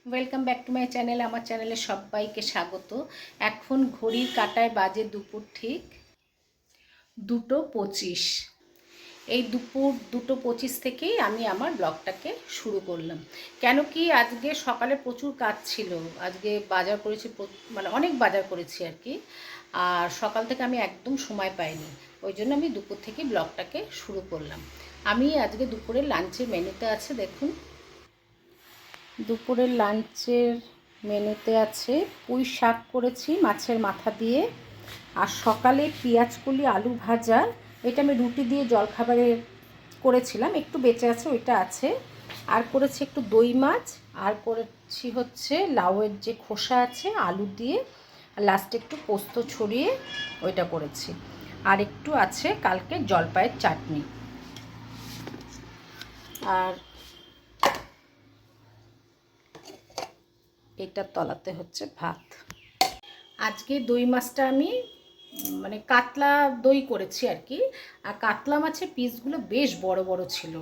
Welcome back to my channel. আমার চ্যানেলে সবাইকে স্বাগত। এখন ঘড়ির কাঁটায় বাজে দুপুর ঠিক 2:25। এই দুপুর 2:25 থেকেই আমি আমার ব্লগটাকে শুরু করলাম। কেন কি আজকে সকালে প্রচুর কাজ ছিল। আজকে বাজার করেছি, মানে অনেক বাজার করেছি আর কি। আর সকাল থেকে আমি একদম সময় পাইনি, ওই জন্য আমি দুপুর থেকে ব্লগটাকে শুরু করলাম। আমি আজকে দুপুরের লাঞ্চের মেনুতে আছে, দেখুন দুপুরের লাঞ্চের মেনুতে আছে পুঁই শাক করেছি মাছের মাথা দিয়ে, আর সকালে পেঁয়াজকলি আলু ভাজা। এটা আমি রুটি দিয়ে জলখাবারে করেছিলাম, একটু বেঁচে আছে, ওইটা আছে। আর করেছি একটু দই মাছ, আর করেছি হচ্ছে লাউয়ের যে খোসা আছে আলু দিয়ে, আর লাস্টে একটু পোস্ত ছড়িয়ে ওইটা করেছি। আর একটু আছে কালকে জলপাইয়ের চাটনি। আর এটার তলাতে হচ্ছে ভাত। আজকে দই মাছটা আমি মানে কাতলা দই করেছি আর কি। আর কাতলা মাছের পিসগুলো বেশ বড় বড় ছিল,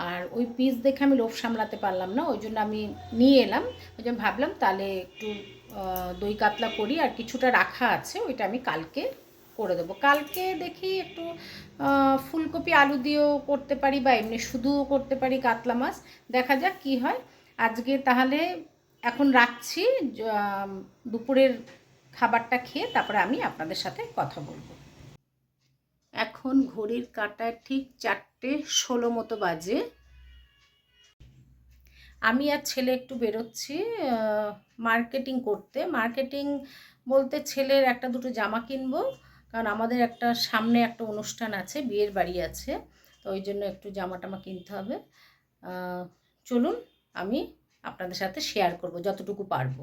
আর ওই পিস দেখে আমি লোভ সামলাতে পারলাম না, ওই জন্য আমি নিয়ে এলাম। ওই জন্য ভাবলাম তাহলে একটু দই কাতলা করি, আর কিছুটা রাখা আছে, ওইটা আমি কালকে করে দেবো। কালকে দেখি একটু ফুলকপি আলু দিয়েও করতে পারি, বা এমনি শুধুও করতে পারি কাতলা মাছ, দেখা যাক কি হয়। আজকে তাহলে এখন রাখছি, দুপুরের খাবারটা খেয়ে তারপরে আমি আপনাদের সাথে কথা বলবো। এখন ঘড়ির কাঁটায় ঠিক 4:16 মতো বাজে। আমি আর ছেলে একটু বেরোচ্ছি মার্কেটিং করতে। মার্কেটিং বলতে ছেলের একটা দুটো জামা কিনবো, কারণ আমাদের একটা সামনে একটা অনুষ্ঠান আছে, বিয়ের বাড়ি আছে, তো ওই জন্য একটু জামা টামা কিনতে হবে। চলুন আমি আপনাদের সাথে শেয়ার করব যতটুকু পারবো।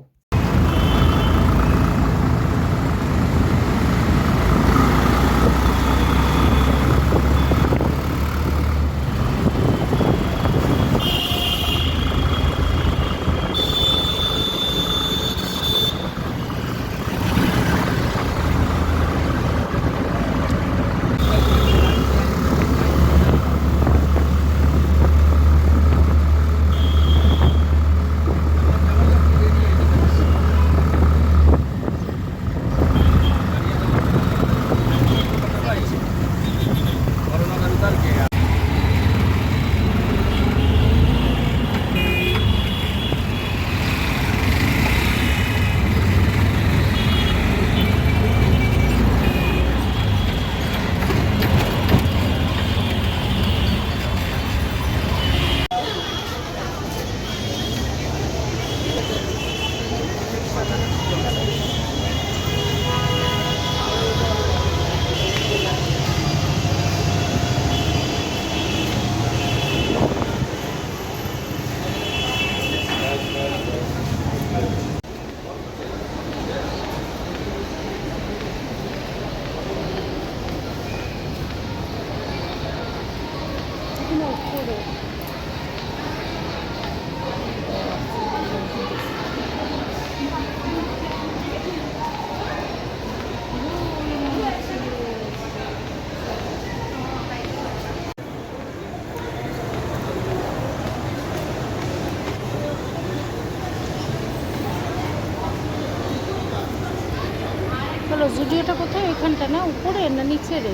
চলো, জুডিওটা কোথায়? ওইখানটা না, উপরে না নিচে রে?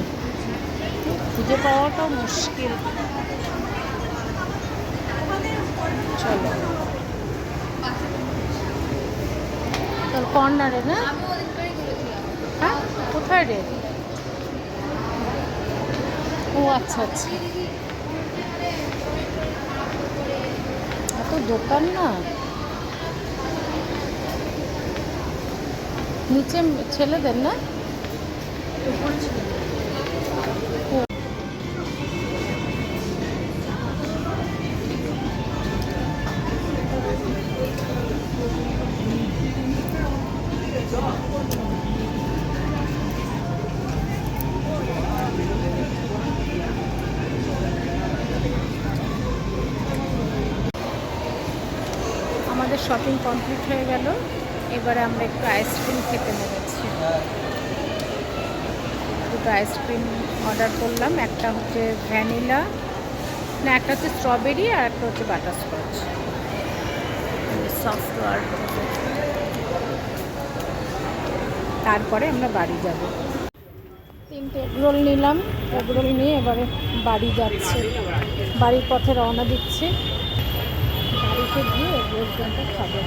খুঁজে পাওয়াটাও মুশকিল। চলো, তোর কর্নারে না? হ্যাঁ, কোথায় রে? ও আচ্ছা আচ্ছা, এত দোকান না। নিচে ছেলেদের না? আমাদের শপিং কমপ্লিট হয়ে গেল, এবারে আমরা একটু আইসক্রিম খেতে নেমেছি। দুটো আইসক্রিম অর্ডার করলাম, একটা হচ্ছে ভ্যানিলা, না একটা হচ্ছে স্ট্রবেরি, আর একটা হচ্ছে বাটারস্কচ। সফটওয়্যার। তারপরে আমরা বাড়ি যাব। 3টে এগরোল নিলাম, এগরোল নিয়ে এবারে বাড়ি যাচ্ছে, বাড়ির পথে রওনা দিচ্ছে। বাড়িতে গিয়ে এগরোল তিনটে খাবো।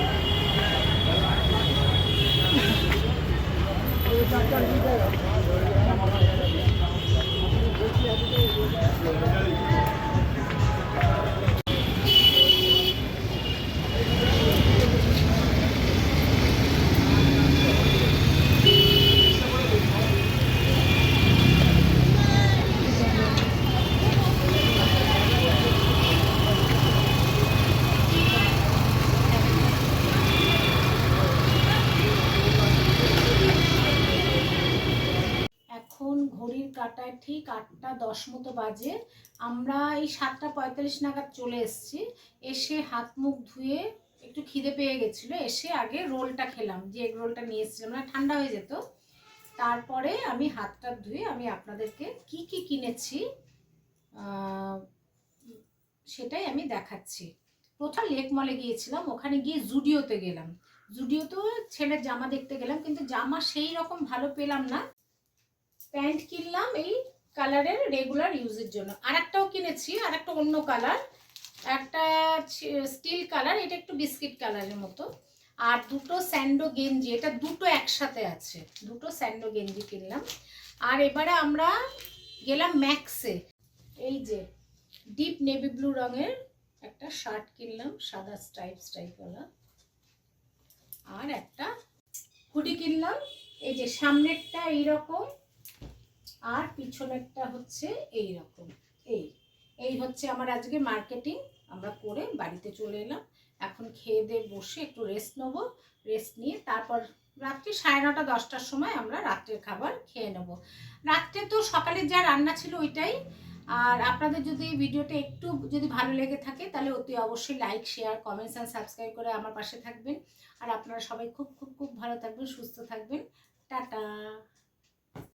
এখন ঘড়ির কাঁটায় ঠিক 8টা 10 মতো বাজে। আমরা এই 7টা 45 নাগাদ চলে এসেছি। এসে হাত মুখ ধুয়ে একটু খিদে পেয়ে গেছিলো, এসে আগে রোলটা খেলাম, যে এগ রোলটা নিয়ে এসেছিলাম, মানে ঠান্ডা হয়ে যেত। তারপরে আমি হাতটা ধুয়ে আমি আপনাদেরকে কি কি কিনেছি সেটাই আমি দেখাচ্ছি। প্রথম লেক মলে গিয়েছিলাম, ওখানে গিয়ে জুডিওতে গেলাম। জুডিওতেও ছেলের জামা দেখতে গেলাম, কিন্তু জামা সেই রকম ভালো পেলাম না। প্যান্ট কিনলাম এই কালারের রেগুলার ইউজের জন্য। আর একটাও কিনেছি, আর একটা অন্য কালার, একটা স্টিল কালার, এটা একটু বিস্কিট কালারের মতো। আর দুটো স্যান্ডো গেঞ্জি, এটা দুটো একসাথে আছে, দুটো স্যান্ডো গেঞ্জি কিনলাম। আর এবারে আমরা গেলাম ম্যাক্সে, এই যে ডিপ নেভি ব্লু রঙের একটা শার্ট কিনলাম, সাদা স্ট্রাইপওয়ালা। আর একটা হুডি কিনলাম, এই যে সামনেরটা এইরকম আর পিছনেরটা হচ্ছে এই রকম। এই হচ্ছে আমার আজকে মার্কেটিং। আমরা করে বাড়িতে চলে এলাম। এখন খেয়ে দিয়ে বসে একটু রেস্ট নেবো। রেস্ট নিয়ে তারপর রাত্রি 9:30 10টার সময় আমরা রাত্রের খাবার খেয়ে নেব। রাত্রে তো সকালে যা রান্না ছিল ওইটাই। আর আপনাদের যদি ভিডিওটা একটু যদি ভালো লেগে থাকে তাহলে অতি অবশ্যই like, share, comments and subscribe করে আমার পাশে থাকবেন। আর আপনারা সবাই খুব খুব খুব ভালো থাকবেন, সুস্থ থাকবেন। টাটা।